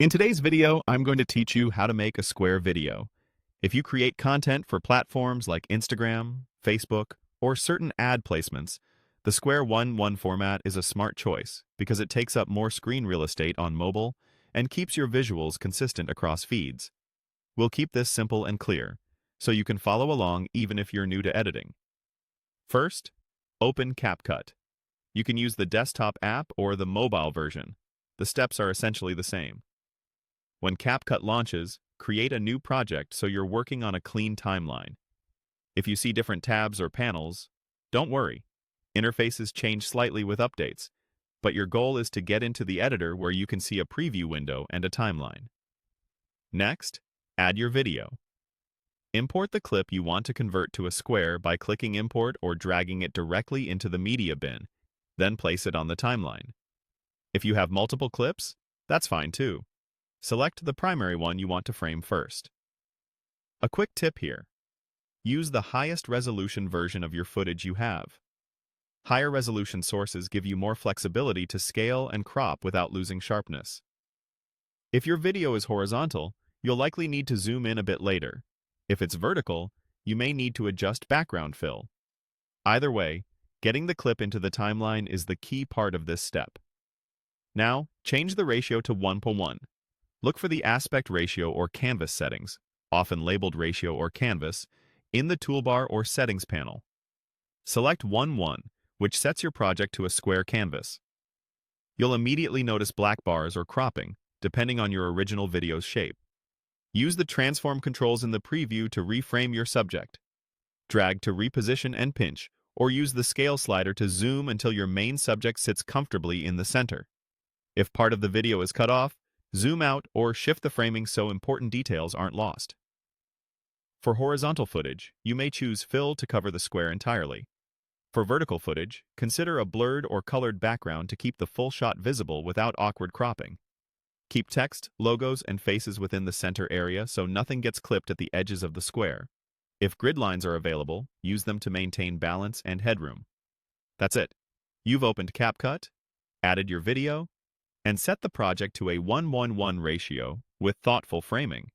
In today's video, I'm going to teach you how to make a square video. If you create content for platforms like Instagram, Facebook, or certain ad placements, the Square 1:1 format is a smart choice because it takes up more screen real estate on mobile and keeps your visuals consistent across feeds. We'll keep this simple and clear, so you can follow along even if you're new to editing. First, open CapCut. You can use the desktop app or the mobile version. The steps are essentially the same. When CapCut launches, create a new project so you're working on a clean timeline. If you see different tabs or panels, don't worry. Interfaces change slightly with updates, but your goal is to get into the editor where you can see a preview window and a timeline. Next, add your video. Import the clip you want to convert to a square by clicking Import or dragging it directly into the media bin, then place it on the timeline. If you have multiple clips, that's fine too. Select the primary one you want to frame first. A quick tip here. Use the highest resolution version of your footage you have. Higher resolution sources give you more flexibility to scale and crop without losing sharpness. If your video is horizontal, you'll likely need to zoom in a bit later. If it's vertical, you may need to adjust background fill. Either way, getting the clip into the timeline is the key part of this step. Now, change the ratio to 1:1. Look for the aspect ratio or canvas settings, often labeled ratio or canvas, in the toolbar or settings panel. Select 1:1, which sets your project to a square canvas. You'll immediately notice black bars or cropping, depending on your original video's shape. Use the transform controls in the preview to reframe your subject. Drag to reposition and pinch, or use the scale slider to zoom until your main subject sits comfortably in the center. If part of the video is cut off, zoom out or shift the framing so important details aren't lost. For horizontal footage, you may choose fill to cover the square entirely. For vertical footage, consider a blurred or colored background to keep the full shot visible without awkward cropping. Keep text, logos, and faces within the center area so nothing gets clipped at the edges of the square. If grid lines are available, use them to maintain balance and headroom. That's it. You've opened CapCut, added your video, and set the project to a 1:1 ratio with thoughtful framing.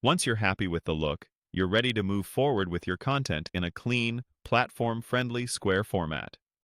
Once you're happy with the look, you're ready to move forward with your content in a clean, platform-friendly square format.